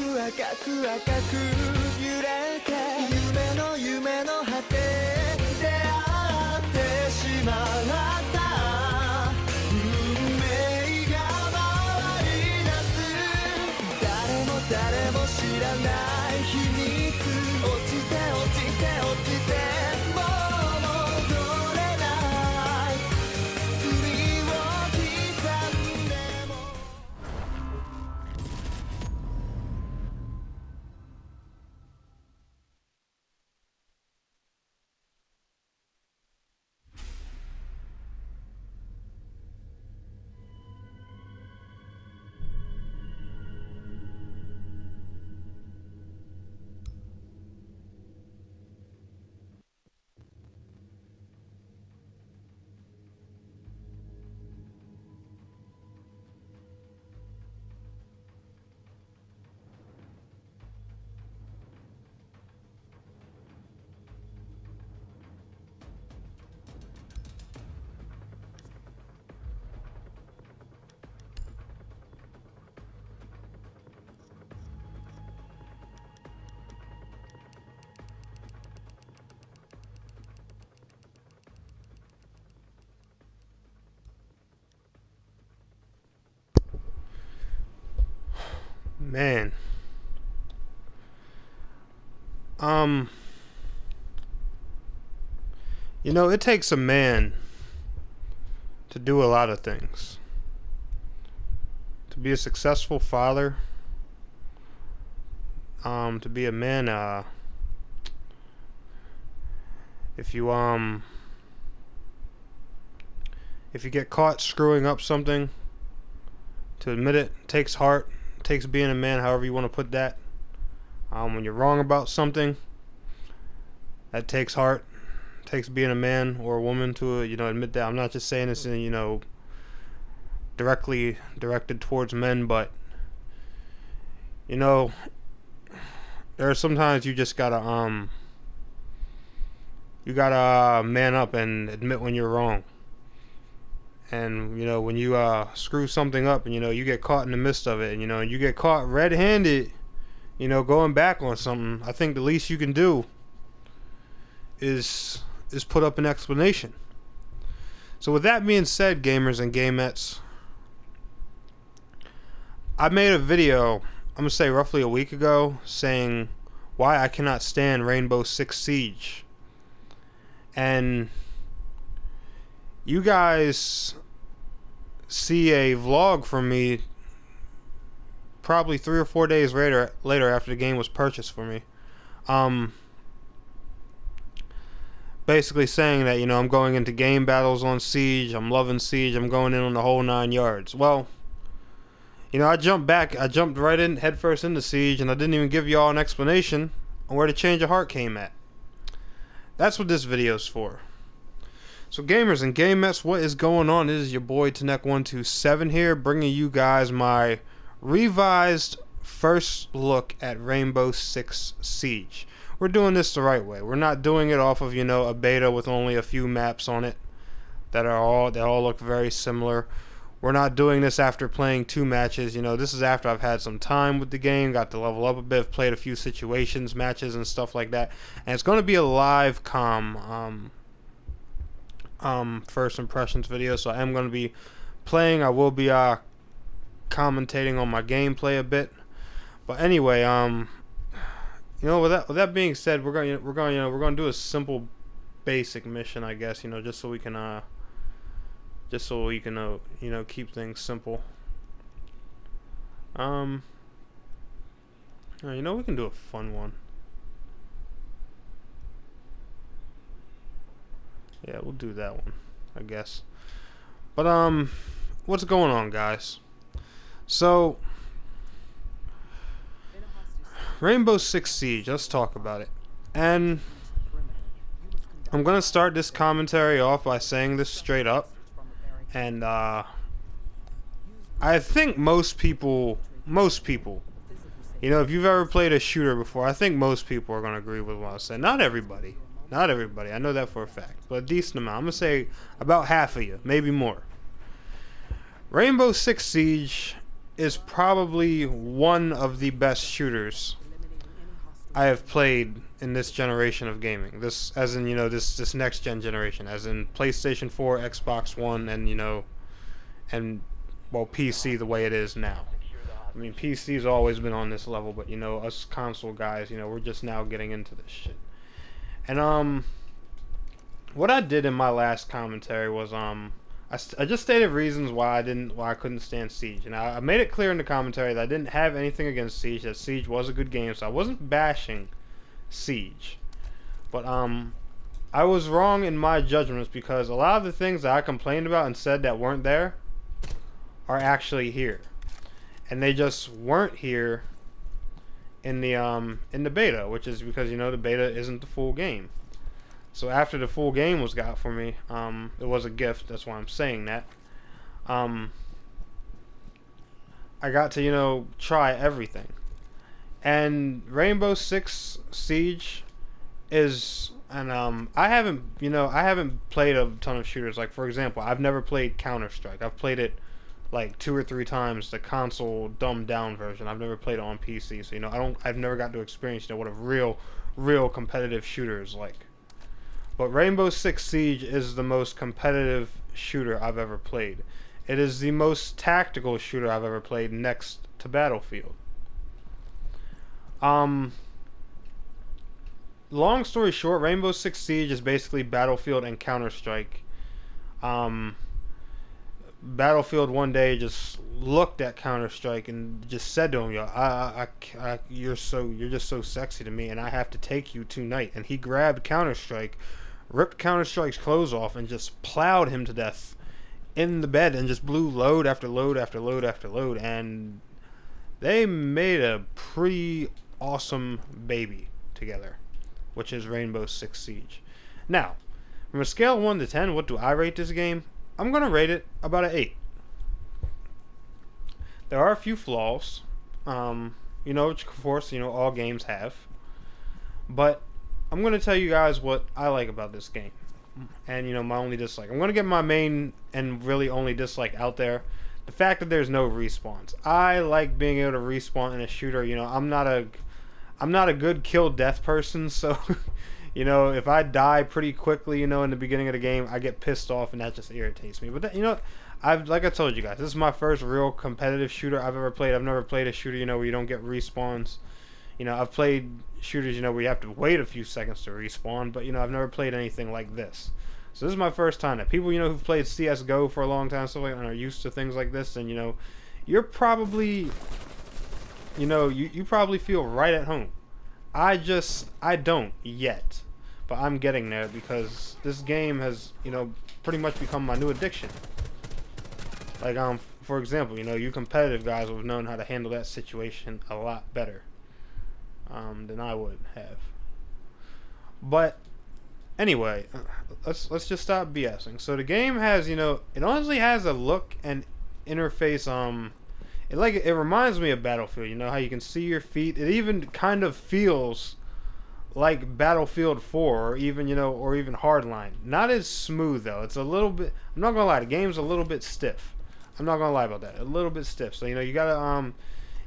く赤く赤く揺れて夢の夢の果て出会ってしまった運命が回り出す誰も誰も知らない秘密落ちて落ちて落ちてもう戻れない罪を刻んでもMan. You know, it takes a man to do a lot of things. To be a successful father, to be a man, if you get caught screwing up something, to admit it takes heart. Takes being a man, however you want to put that. When you're wrong about something, that takes heart. Takes being a man or a woman to admit that. I'm not just saying this in directly directed towards men, but there are sometimes you just gotta man up and admit when you're wrong. And when you screw something up and you get caught in the midst of it, and you get caught red-handed, going back on something, I think the least you can do is put up an explanation. So with that being said, gamers and gamettes, I made a video, I'm gonna say roughly a week ago, saying why I cannot stand Rainbow Six Siege. And you guys see a vlog from me probably 3 or 4 days later after the game was purchased for me, basically saying that I'm going into game battles on Siege, I'm loving Siege, I'm going in on the whole 9 yards. Well, I jumped right in headfirst into Siege, and I didn't even give y'all an explanation on where the change of heart came at. That's what this video's for. So gamers and gamettes, what is going on? This is your boy Tanek127 here, bringing you guys my revised first look at Rainbow Six Siege. We're doing this the right way. We're not doing it off of a beta with only a few maps on it that all look very similar. We're not doing this after playing 2 matches. This is after I've had some time with the game, got to level up a bit, played a few situations, matches, and stuff like that. And it's going to be a live first impressions video, so I am going to be playing. I will be commentating on my gameplay a bit, but anyway, with that being said, we're going to do a simple basic mission, I guess, just so we can keep things simple. We can do a fun one. Yeah, we'll do that one, I guess. But what's going on, guys? So Rainbow Six Siege, let's talk about it. And I'm gonna start this commentary off by saying this straight up. And I think most people, if you've ever played a shooter before, I think most people are gonna agree with what I said. Not everybody. Not everybody, I know that for a fact, but a decent amount. I'm going to say about half of you, maybe more. Rainbow Six Siege is probably one of the best shooters I have played in this generation of gaming. This, as in, this next generation, as in PlayStation 4, Xbox One, and well, PC the way it is now. I mean, PC's always been on this level, but us console guys, we're just now getting into this shit. And what I did in my last commentary was I just stated reasons why I couldn't stand Seige, and I made it clear in the commentary that I didn't have anything against Seige, that Seige was a good game, so I wasn't bashing Seige. But I was wrong in my judgments, because a lot of the things that I complained about and said that weren't there are actually here, and they just weren't here in the beta, which is because the beta isn't the full game. So after the full game was got for me, it was a gift. That's why I'm saying that. I got to try everything, and Rainbow Six Siege is, and I haven't played a ton of shooters. Like, for example, I've never played Counter-Strike. I've played it like 2 or 3 times, the console dumbed down version. I've never played it on PC, so I've never got to experience what a real competitive shooter is like. But Rainbow Six Siege is the most competitive shooter I've ever played. It is the most tactical shooter I've ever played, next to Battlefield. Long story short, Rainbow Six Siege is basically Battlefield and Counter-Strike. Battlefield one day just looked at Counter-Strike and just said to him, "Yo, you're just so sexy to me, and I have to take you tonight." And he grabbed Counter-Strike, ripped Counter-Strike's clothes off, and just plowed him to death in the bed, and just blew load after load after load after load. And they made a pretty awesome baby together, which is Rainbow Six Siege. Now, from a scale of 1 to 10, what do I rate this game? I'm going to rate it about an 8. There are a few flaws, which of course, all games have. But I'm going to tell you guys what I like about this game. And, my only dislike. I'm going to get my main and really only dislike out there. The fact that there's no respawns. I like being able to respawn in a shooter. I'm not a good kill death person, so if I die pretty quickly, in the beginning of the game, I get pissed off, and that just irritates me. But like I told you guys, this is my first real competitive shooter I've ever played. I've never played a shooter, where you don't get respawns. I've played shooters, where you have to wait a few seconds to respawn, but I've never played anything like this. So this is my first time. That people, who've played CS:GO for a long time, stuff like that, and are used to things like this, and you're probably, you probably feel right at home. I don't yet, but I'm getting there, because this game has, pretty much become my new addiction. Like, for example, you competitive guys would have known how to handle that situation a lot better than I would have. But anyway, let's just stop BSing. So the game has, it honestly has a look and interface. It reminds me of Battlefield. How you can see your feet. It even kind of feels like Battlefield 4, or even even Hardline. Not as smooth though. It's a little bit. I'm not gonna lie. The game's a little bit stiff. I'm not gonna lie about that. A little bit stiff. So you gotta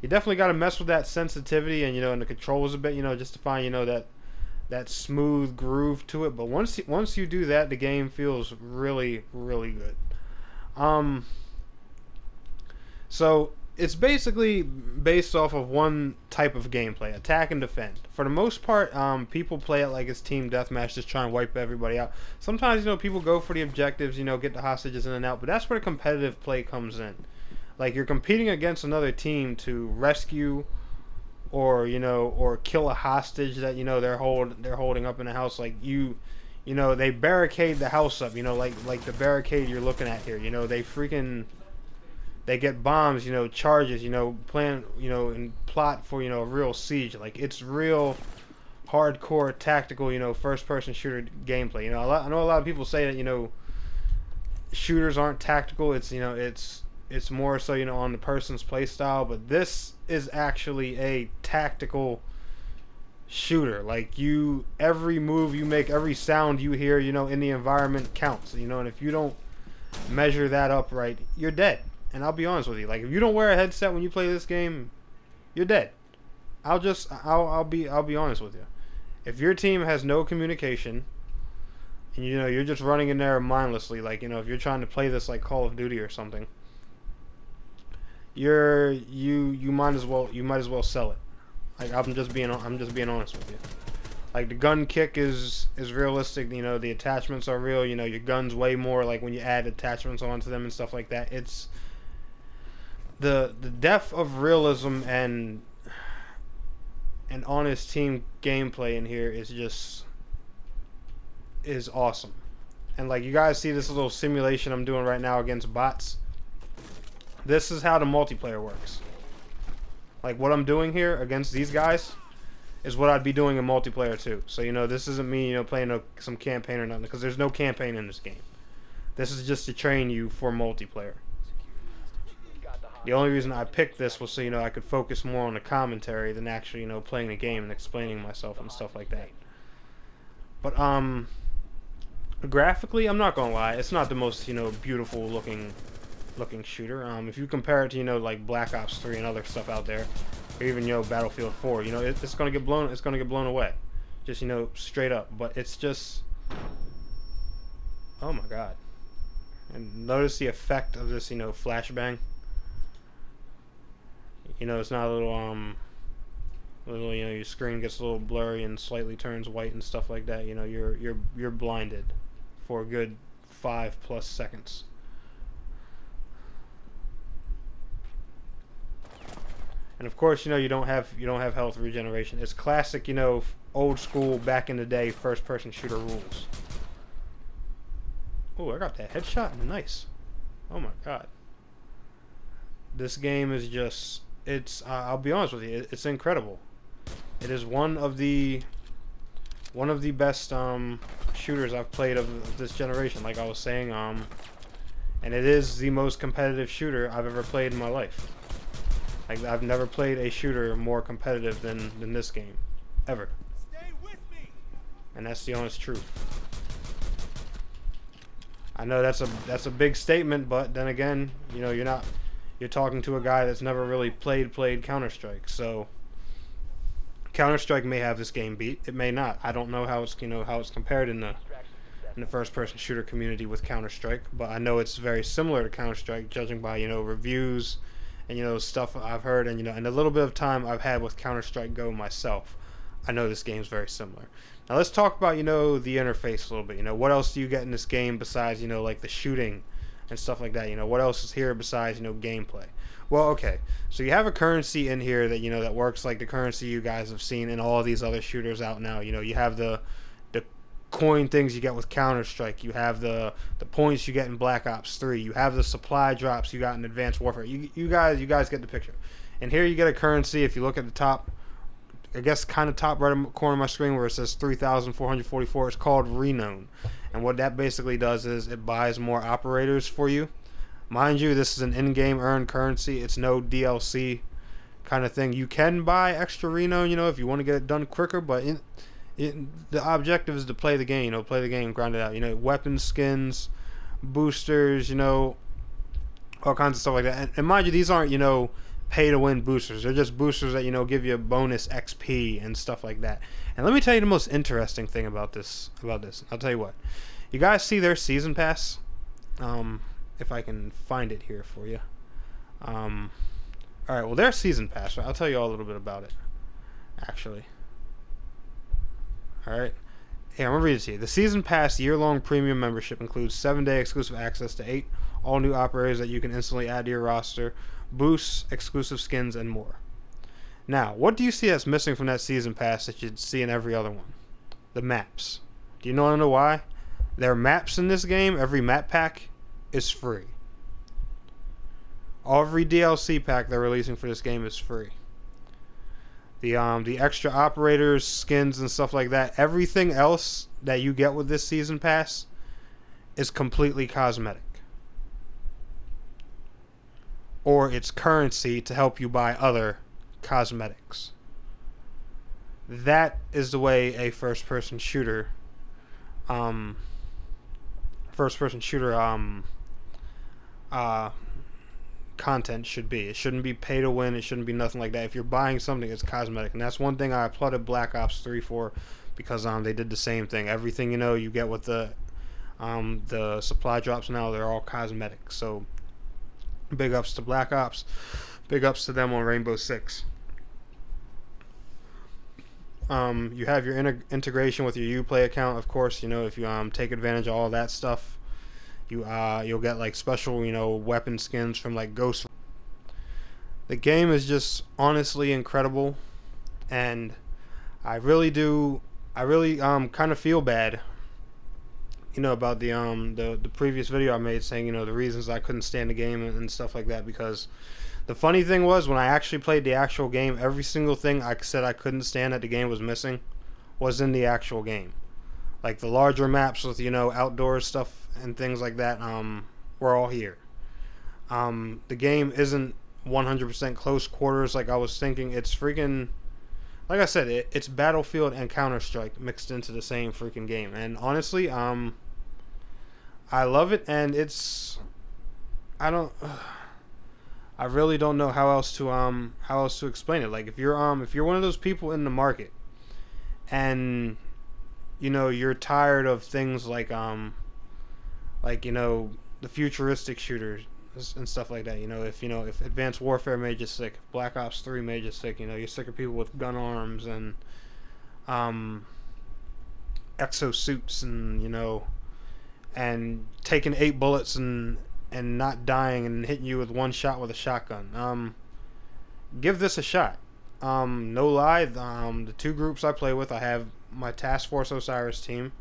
you definitely gotta mess with that sensitivity and and the controls a bit. Just to find that smooth groove to it. But once you do that, the game feels really good. So it's basically based off of one type of gameplay: attack and defend. For the most part, people play it like it's team deathmatch, just try and wipe everybody out. Sometimes, people go for the objectives, get the hostages in and out, but that's where the competitive play comes in. Like, you're competing against another team to rescue or kill a hostage that they're holding up in a house. Like, they barricade the house up, like the barricade you're looking at here. They get bombs, charges, plan, and plot for, a real siege. Like, it's real hardcore tactical, first-person shooter gameplay. I know a lot of people say that, shooters aren't tactical. It's, it's more so, on the person's play style. But this is actually a tactical shooter. Like, every move you make, every sound you hear, in the environment counts. And if you don't measure that up right, you're dead. And I'll be honest with you, like if you don't wear a headset when you play this game, you're dead. I'll be honest with you. If your team has no communication, and you know you're just running in there mindlessly, like you know if you're trying to play this like Call of Duty or something, you might as well sell it. Like I'm just being honest with you. Like the gun kick is realistic. You know the attachments are real. You know your gun's way more like when you add attachments onto them and stuff like that. It's the depth of realism and honest team gameplay in here is awesome. And like you guys see this little simulation I'm doing right now against bots. This is how the multiplayer works. Like what I'm doing here against these guys is what I'd be doing in multiplayer too. So you know this isn't me playing some campaign or nothing, because there's no campaign in this game. This is just to train you for multiplayer. The only reason I picked this was so I could focus more on the commentary than actually playing the game and explaining myself and stuff like that. But graphically, I'm not gonna lie, it's not the most beautiful looking shooter. If you compare it to like Black Ops 3 and other stuff out there, or even Battlefield 4, it's gonna get blown away, just straight up. But it's just, oh my god! And notice the effect of this flashbang. It's not a little your screen gets a little blurry and slightly turns white and stuff like that. You're blinded for a good 5+ seconds. And of course, you don't have health regeneration. It's classic, old school back in the day first-person shooter rules. Oh, I got that headshot. Nice. Oh my god. This game is just, I'll be honest with you, it's incredible. It is one of the best shooters I've played of this generation, like I was saying, and it is the most competitive shooter I've ever played in my life. Like I've never played a shooter more competitive than this game, ever. Stay with me. And that's the honest truth. I know that's a big statement, but then again, you're talking to a guy that's never really played Counter-Strike. So Counter-Strike may have this game beat. It may not. I don't know how it's how it's compared in the first-person shooter community with Counter-Strike, but I know it's very similar to Counter-Strike, judging by reviews and stuff I've heard, and and a little bit of time I've had with Counter-Strike Go myself. I know this game's very similar. Now let's talk about the interface a little bit. What else do you get in this game besides like the shooting and stuff like that? What else is here besides gameplay? Well, okay, so you have a currency in here that that works like the currency you guys have seen in all of these other shooters out now. You have the coin things you get with Counter-Strike. You have the points you get in Black Ops 3. You have the supply drops you got in Advanced Warfare. You guys get the picture. And here you get a currency. If you look at the top, I guess kind of top right corner of my screen where it says 3,444, it's called Renown. And what that basically does is it buys more operators for you. Mind you, this is an in-game earned currency. It's no DLC kind of thing. You can buy extra Renown, if you want to get it done quicker, but the objective is to play the game, play the game, grind it out. Weapon skins, boosters, all kinds of stuff like that. And mind you, these aren't, pay-to-win boosters. They're just boosters that, give you a bonus XP and stuff like that. And let me tell you the most interesting thing about this. I'll tell you what. You guys see their season pass? If I can find it here for you. Alright, well, their season pass, I'll tell you all a little bit about it, actually. Alright. Here, I'm going to read it to you. The Season Pass year-long premium membership includes 7-day exclusive access to 8 all-new operators that you can instantly add to your roster, boosts, exclusive skins, and more. Now, what do you see that's missing from that Season Pass that you'd see in every other one? The maps. Do you want to know why? There are maps in this game. Every map pack is free. Every DLC pack they're releasing for this game is free. The extra operators, skins, and stuff like that, everything else that you get with this season pass is completely cosmetic. Or it's currency to help you buy other cosmetics. That is the way a first-person shooter content should be. It shouldn't be pay to win. It shouldn't be nothing like that. If you're buying something, it's cosmetic, and that's one thing I applauded Black Ops 3 for, because they did the same thing. Everything you get with the supply drops now, they're all cosmetic. So big ups to Black Ops. Big ups to them on Rainbow Six. You have your integration with your Uplay account, of course. If you take advantage of all that stuff, you'll get like special weapon skins from like Ghost. The game is just honestly incredible, and I really kind of feel bad about the previous video I made saying the reasons I couldn't stand the game and stuff like that, because the funny thing was, when I actually played the actual game, every single thing I said I couldn't stand that the game was missing was in the actual game. Like the larger maps with outdoor stuff and things like that were all here. The game isn't 100% close quarters like I was thinking. It's freaking, like I said, it's Battlefield and Counter-Strike mixed into the same freaking game. And honestly, I love it, and I really don't know how else to explain it. Like if you're one of those people in the market, and you're tired of things like the futuristic shooters and stuff like that. If Advanced Warfare made you sick, if Black Ops 3 made you sick, you're sick of people with gun arms and exosuits and taking 8 bullets and not dying and hitting you with one shot with a shotgun. Give this a shot. No lie, the two groups I play with, I have my Task Force Osiris team,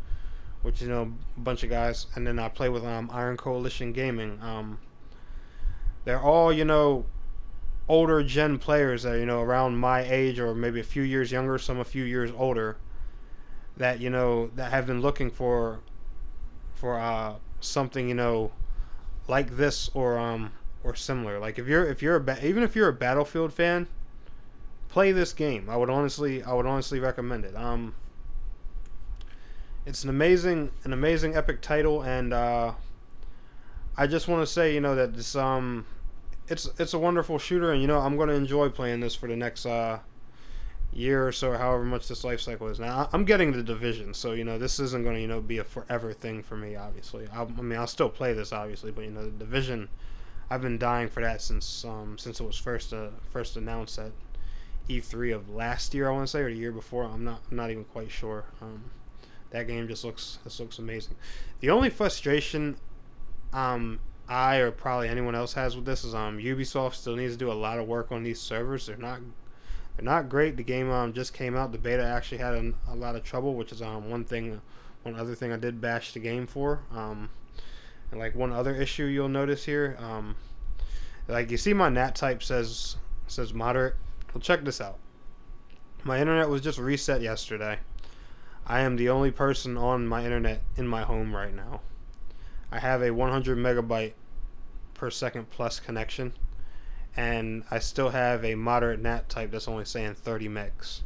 which is a bunch of guys, and then I play with Iron Coalition Gaming. They're all older gen players that around my age, or maybe a few years younger, some a few years older, that that have been looking for something like this or similar. Like if you're even if you're a Battlefield fan, play this game. I would honestly recommend it. It's an amazing epic title, and I just want to say that this it's a wonderful shooter, and I'm going to enjoy playing this for the next year or so, or however much this life cycle is. Now I'm getting the Division, so this isn't going to be a forever thing for me. Obviously, I'll still play this, obviously, but the Division, I've been dying for that since it was first announced at E3 of last year, I want to say, or the year before. I'm not even quite sure. That game just looks amazing. The only frustration I or probably anyone else has with this is Ubisoft still needs to do a lot of work on these servers. They're not great. The game just came out. The beta actually had a lot of trouble, which is one other thing I did bash the game for. And like one other issue you'll notice here, like you see my NAT type says moderate. Well, check this out. My internet was just reset yesterday. I am the only person on my internet in my home right now. I have a 100 megabyte per second plus connection, and I still have a moderate NAT type that's only saying 30 megs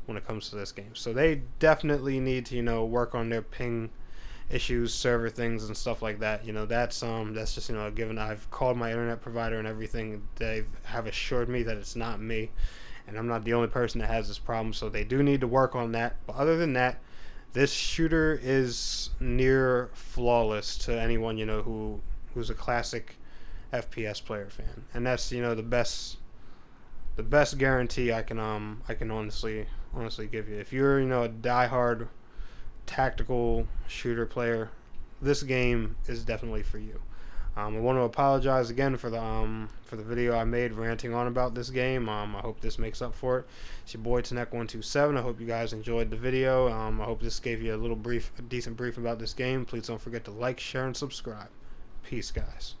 when it comes to this game. So they definitely need to work on their ping issues, server things, and stuff like that. That's just a given. I've called my internet provider and everything. They have assured me that it's not me, and I'm not the only person that has this problem. So they do need to work on that. But other than that, this shooter is near flawless to anyone who's a classic FPS player fan, and that's the best guarantee I can honestly give you. If you're a diehard tactical shooter player, this game is definitely for you. I want to apologize again for the video I made ranting on about this game. I hope this makes up for it. It's your boy Tanek127. I hope you guys enjoyed the video. I hope this gave you a decent brief about this game. Please don't forget to like, share, and subscribe. Peace, guys.